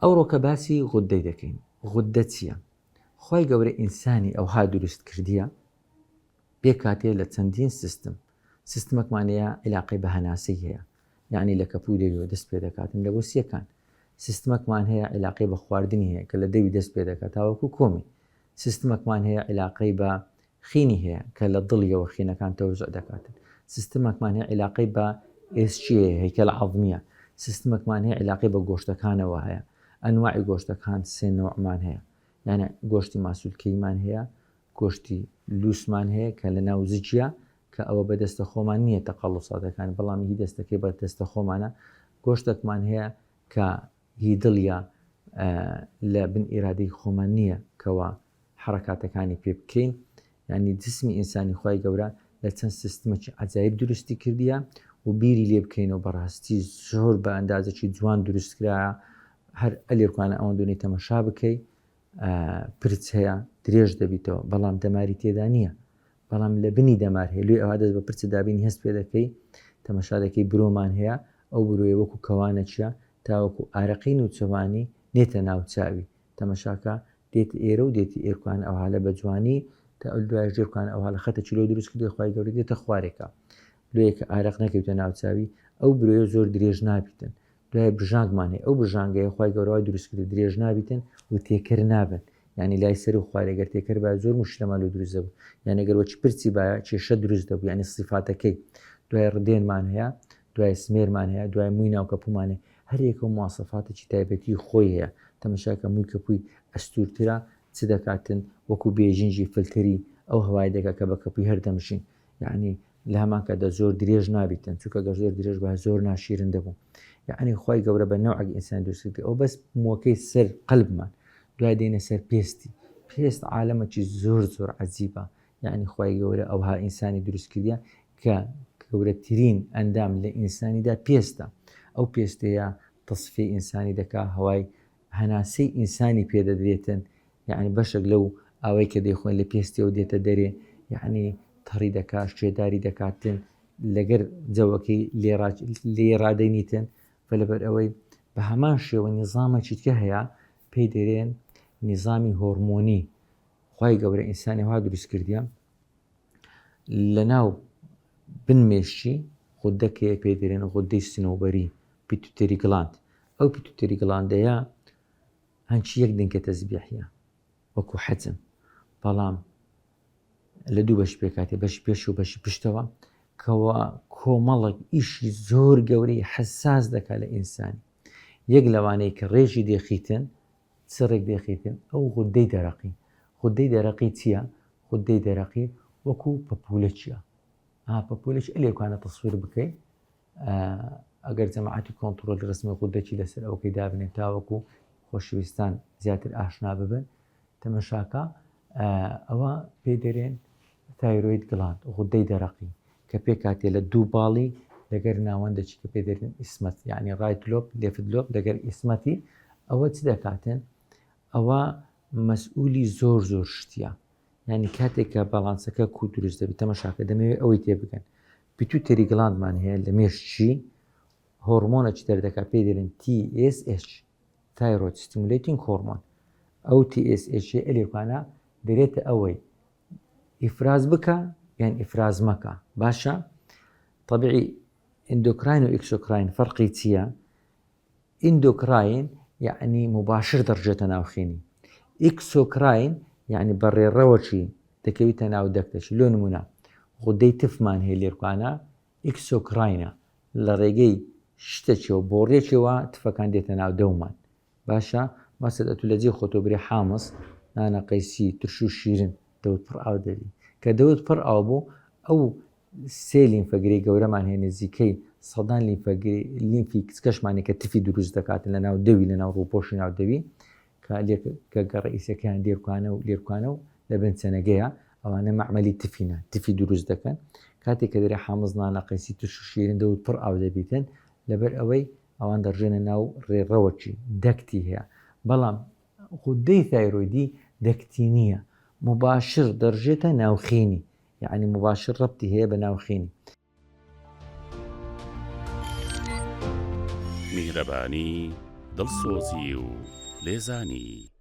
ئەوڕۆکە باسی غودەی دەکەین. غودە چییە؟ خی گەورە ئینسانی ئەوها دروست کردیە بێ کاتێ لە چەندین سیستمەکمانەیە عیلاقەی بە هەناسی هەیە، یعنی لە کەپودێوە دەست پێ دەکاتن لە بۆسیەکان. سیستمەکمان هەیە عیلاقەی بە خواردنی هەیە کە لە دەوی دەست پێ دەکات تاوەکو کۆمی. سیستمەکمان هەیە عیلاقەی بە خینی هەیە کە لە دڵیەوە خینەکان تەوزع دەکاتن. سیستمەکمان هەیە عیلاقەی بە ئێسچیە هەیکەل عەظمیە. سیستمەکمان هەیە عیلاقەی بە گۆشتەکانەوە هەیە. ئەنواعی گۆشتەکان سێ نوعمان هەیە، یعنی گۆشتی ماسوولکەیمان هەیە، گۆشتی لووسمان هەیە کە لە ناو زجیە کە ئەوە بە دەستە خۆمان نییە تەقەڵوساتەکان، بەڵامی هی دەستەکەی بە دەستە خۆمانە. گۆشتێکمان هەیە کە هی دڵە لە بن ئیرادەی خۆمان نییە کەەوە حرەکاتەکانی پێ بکەین. یعنی جسمی ئینسانی خی گەورە لە چەند سیستمێکی عجایب دروستی کردیە و بیری لێ بکەینەوە بەڕاستی زۆر بە ئەندازێکی جوان دروستکرایە. هەر ئەلێرکانە ئەوەن دونی تەمەشا بکەی پرچ هەیە درێژ دەبیتەوە بەڵام دەماری تێدا نییە، بەڵام لە بنی دەمار هەیە لێ ئەوە دەست بە پرچ دابینی هەست پێ دەکەی تەمەشا دەکەی برۆمان هەیە. ئەو بروێ وەکو کەوانە چیە تاوەکو ئارەقین و چوانی نێتە ناوچاوی تەمەشاکە دێت ئێرە و دێتی ئێرکوان ئەوها لە بەجوانی تا دوای ژێرکان ئەوها لە خەتە چلۆ دروست کردی خی گەوری دێتە خوارێکە لێیەکە ئارەق نەکەوتە ناوچاوی ئەو برۆیە زۆر درێژ نابیتن. دوای برژانگمان هەیە ئەو برژانگەیە خی گەورەوە دروستکردی درێژ نابیتن و تێکەر نابن، یعنی لای سەر و خوارێگەر تێکەر بە زۆر مشتەمەل و دروست بوو، یعنی گەروەچ پرچی باە کێشە دروست دەبوو، یعنی سیفاتەکەی. دوای ڕدێنمان هەیە، دوای سمێرمان هەیە، دوای مووی ناوکەپومانێ هەرێکە مواصفاتێکی تایبەتی خۆی هەیە. تەمەشاکە مووی کەپووی ئەستورترا چ دەکاتن وەکو بێژینجی فلتری ئەو هەوای دەکات کە بە کەپووی هەردەمشین، یعنی لە هەمان کەدا زۆر درێژ نابیتن چونکە گە زۆر درێژ بە زۆر ناشیرن دەبوو. یعنی خی گەورە بە نەوعی ئینسان دروست ئەو بەس مووەکەی سەر قەلبمان دوای دێنە سەر پێست عالەمەکی زۆر زۆر عەجیبە. یعنی خی گەورە ئەوها ئینسانی دروست کردیە کە گەورەترین ئەندام لە ئینسانیدا پێستە. ئەو پێستەیە تەصفی ئینسانی دەکا هەوای هەناسەی ئینسانی پێدەدرێتن، یعنی بەشێک لەو ئەوەی کە دەیخۆین لە پێستیەوە دێتە دەرێ، یعنی تەڕی دەکات شێداری دەکاتن لەگەر جەوەکەی لێڕادەینیتن لەبەر ئەوەی بە هەمان شێوە نیزامێکی تکە هەیە پێی دەرێن نیزامی هۆرمۆنی. خی گەورە ئینسانی وا دروست کردیە لە ناو بنمێشی غودەکەیە پێی دەرێن غودەی سنەوبەری پیتوتری گڵاند. ئەو پیتوتری گڵاندەیە هەنچی یەک دنکە تەزبیحیە وەکو حەجم، بەڵام لە دوو بەش پێکاتێ بەشی پێش و بەشی پشتەوە کەەوە کۆمەڵک ئیشی زۆر گەورەی حساس دەکات لە ئینسانی. یەک لەوانەیە کە ڕێژی دێخیتن سڕێک دێخیتن ئەو غودەی دەرەقی. غودەی دەرەقی چییە؟ غودەی دەرەقی وەکو پەپولە چییە؟ پەپولەش ئەلێکوانە تەسویر بکەیت ئەگەر جەماعەتی کۆنتڕۆل ڕسمی غودەکی لەسەر ئەوکەی دابنێت تاوەکو خۆشەویستان زیاتر ئاشنا ببن. تەمەشاکە ئەوە پێی دەرێن تایرۆید گڵاند غودەی دەرەقی کە پێ کاتێ لە دوو باڵی لەگەر ناوەندەچی کە پێ دەرێن ئیسمەت، یعنی ڕایت لۆب لێفت لۆب لەگەر ئیسمەتی ئەوە چ دەکاتن؟ ئەوە مەسئولی زۆر زۆر شتیە، یعنی کاتێککە باڵانسەکە کو دروست دەبێت تەمەشاکە دەمەوێت ئەوەی تێ بگەن. پیتوتری گڵاندمان هەیە لە مێشتچی هۆرمۆنەکی دەردەکات پێی دەرێن TSH تایرۆید ستیمولێتینگ هۆرمۆن. ئەو TSH ئەلێکوانە دەرێتە ئەوەی ئیفراز بکە یان ئیفراز مەکە. باشە طبیعی ئیندۆکراین و ئیکسۆکراین فەرقی چییە؟ ئیندۆکراین یعنی مباشر دەڕژێتە ناوخێنی، ئیکسۆکراین یعنی بەڕێڕەوەکی دەکەویتە ناو دەکتەش. لۆ نمونە غودەی تفمان هەیە لێرکوانە ئیکسۆکراینە لە ڕێگەی شتێکەوە بۆ ڕێکەوە تفەکان دێتە ناو دەومان. باشە مەسەد ئەتو لە جێ خۆتۆبری حامس نانە قەیسی ترش و شیرن دەوت پڕ ئاو دەبی کە دەوت پڕ ئاو بوو ئەو سێ لیمفەگری گەورەمان هەیە نزیکەی سەدان لیمفی کچکەشمانی کە تفی دروست دەکاتن لە ناو دەوی لە ناو ڕووپۆشی ناو دەوی کە گەڕئیسەکەیان لێرکوانە و لە بن چەنەگەیە ئەوانە مەعمەلی تفینە تفی دروست دەکەن. کاتێک کە دەرێ حامز نانە قەیسی ترش و شیرن دەوت پڕ ئاو دەبیتن لەبەر ئەوەی ئەوان دەڕژێنە ناو ڕێڕەوەکی دەکتی هەیە. بەڵام غودەی تایرۆیدی دەکتی نییە، مباشر دەڕژێتە ناوخێنی، یعنی مباشر ڕەبتی هەیە بە ناوخێنی. میهرەبانی دڵسۆزی و لێزانی.